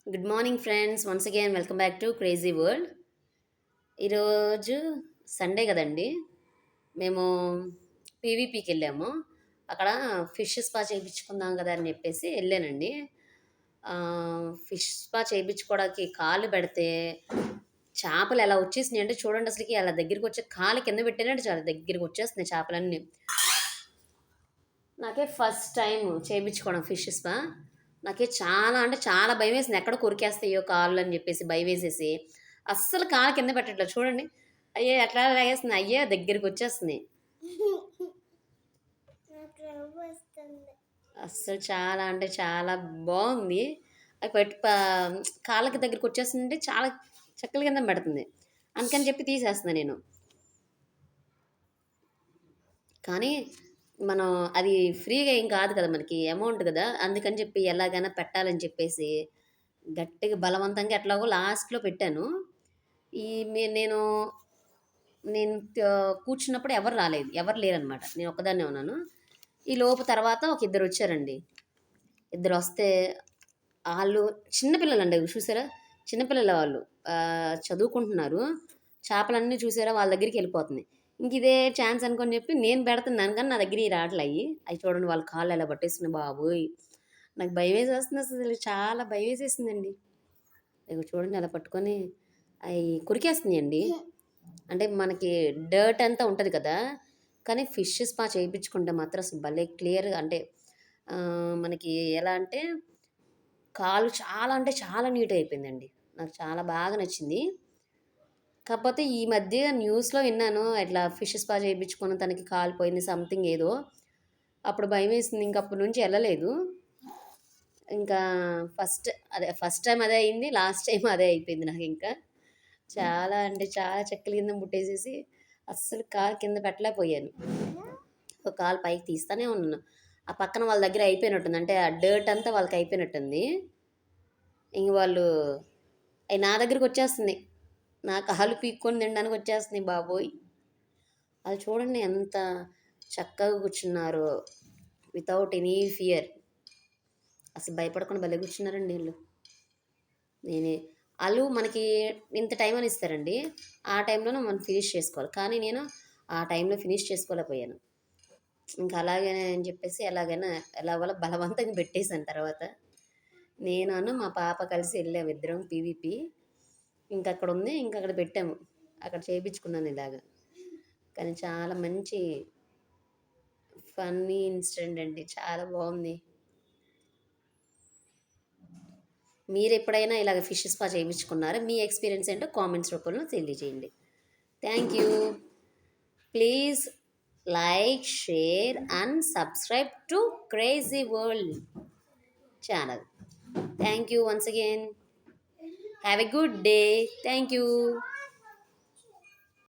Good morning friends. Once again welcome back to crazy world. ఈరోజు Sunday కదండి. మేము పీవీపీకి వెళ్ళాము. అక్కడ ఫిష్ స్పా చేయించుకుందాం కదా అని చెప్పేసి వెళ్ళానండి. ఫిష్ స్పా చేయించుకోవడానికి కాలు పెడితే చేపలు ఎలా వచ్చేసినాయి అంటే చూడండి, అసలుకి అలా దగ్గరికి వచ్చే కాలు కింద పెట్టానంటే చాలా దగ్గరికి వచ్చేస్తున్నాయి చేపలన్నీ. నాకే ఫస్ట్ టైం చేయించుకోవడం ఫిష్ స్పా. నాకే చాలా అంటే చాలా భయం వేసింది. ఎక్కడ కొరికేస్తాయో కాళ్ళు అని చెప్పేసి భయం వేసేసి అస్సలు కాలు కింద పెట్టట్లేదు. చూడండి, అయ్యే ఎట్లా లాగేస్తుంది, అయ్యే దగ్గరికి వచ్చేస్తున్నాయి. అస్సలు చాలా అంటే చాలా బాగుంది. అది కాళ్ళకి దగ్గరికి వచ్చేస్తుంటే చాలా చెక్కల కింద పెడుతుంది. అందుకని చెప్పి తీసేస్తున్నాను నేను. కానీ మనం అది ఫ్రీగా ఏం కాదు కదా, మనకి అమౌంట్ కదా. అందుకని చెప్పి ఎలాగైనా పెట్టాలని చెప్పేసి గట్టిగా బలవంతంగా ఎట్లాగో లాస్ట్లో పెట్టాను. ఈ నేను నేను కూర్చున్నప్పుడు ఎవరు రాలేదు, ఎవరు లేరనమాట. నేను ఒక్కదాన్నే ఉన్నాను. ఈ లోపు తర్వాత ఒక ఇద్దరు వచ్చారండి. ఇద్దరు వస్తే వాళ్ళు చిన్నపిల్లలు అండి, చూసారా, చిన్నపిల్లల వాళ్ళు చదువుకుంటున్నారు. చేపలన్నీ చూసారా వాళ్ళ దగ్గరికి వెళ్ళిపోతుంది. ఇంక ఇదే ఛాన్స్ అనుకొని చెప్పి నేను పెడుతున్నాను, కానీ నా దగ్గర ఈ రాటలు అవి చూడండి, వాళ్ళ కాళ్ళు ఎలా పట్టేస్తున్నాయి బాబోయ్. నాకు భయం వేసేస్తుంది, అసలు చాలా భయం వేసేసిందండి. ఇక చూడండి అలా పట్టుకొని అవి కొరికేస్తున్నాయండి. అంటే మనకి డర్ట్ అంతా ఉంటుంది కదా, కానీ ఫిష్ స్పా చేయించుకుంటే మాత్రం అసలు భలే క్లియర్గా అంటే మనకి ఎలా అంటే కాలు చాలా అంటే చాలా నీట్ అయిపోయిందండి. నాకు చాలా బాగా నచ్చింది. కాకపోతే ఈ మధ్య న్యూస్లో విన్నాను, ఇట్లా ఫిష్ స్పా చేయించుకున్న తనకి కాలిపోయింది సంథింగ్ ఏదో. అప్పుడు భయం వేసింది, ఇంకప్పటి నుంచి వెళ్ళలేదు. ఇంకా ఫస్ట్ టైం అదే అయింది, లాస్ట్ టైం అదే అయిపోయింది నాకు. ఇంకా చాలా అంటే చాలా చెక్కల కింద ముట్టేసేసి అస్సలు కాలు కింద పెట్టలేకపోయాను. ఒక కాలు పైకి తీస్తానే ఉన్నాను. ఆ పక్కన వాళ్ళ దగ్గర అయిపోయినట్టుంది, అంటే ఆ డర్ట్ అంతా వాళ్ళకి అయిపోయినట్టుంది. ఇంక వాళ్ళు అవి నా దగ్గరికి వచ్చేస్తుంది, నా కాలు పీక్కొని తినడానికి వచ్చేస్తుంది బాబోయ్. అది చూడండి ఎంత చక్కగా కూర్చున్నారు, వితౌట్ ఎనీ ఫియర్. అసలు భయపడకుండా భలే కూర్చున్నారండి వీళ్ళు. నేనే వాళ్ళు మనకి ఇంత టైం అని ఇస్తారండి, ఆ టైంలోనే మనం ఫినిష్ చేసుకోవాలి. కానీ నేను ఆ టైంలో ఫినిష్ చేసుకోలేకపోయాను. ఇంకా అలాగే అని చెప్పేసి ఎలాగైనా ఎలాగోలా బలవంతంగా పెట్టేశాను. తర్వాత నేను మా పాప కలిసి వెళ్ళాము ఇద్దరం పీవీపీ. ఇంకా అక్కడ ఉంది, ఇంకా అక్కడ పెట్టాము, అక్కడ చేయించుకున్నాను ఇలాగా. కానీ చాలా మంచి ఫన్నీ ఇన్సిడెంట్ అండి, చాలా బాగుంది. మీరు ఎప్పుడైనా ఇలాగ ఫిష్ స్పా చేయించుకున్నారా? మీ ఎక్స్పీరియన్స్ ఏంటో కామెంట్స్ రూపంలో తెలియజేయండి. Thank you. Please like, share and subscribe to crazy world channel. Thank you once again. Have a good day. Thank you.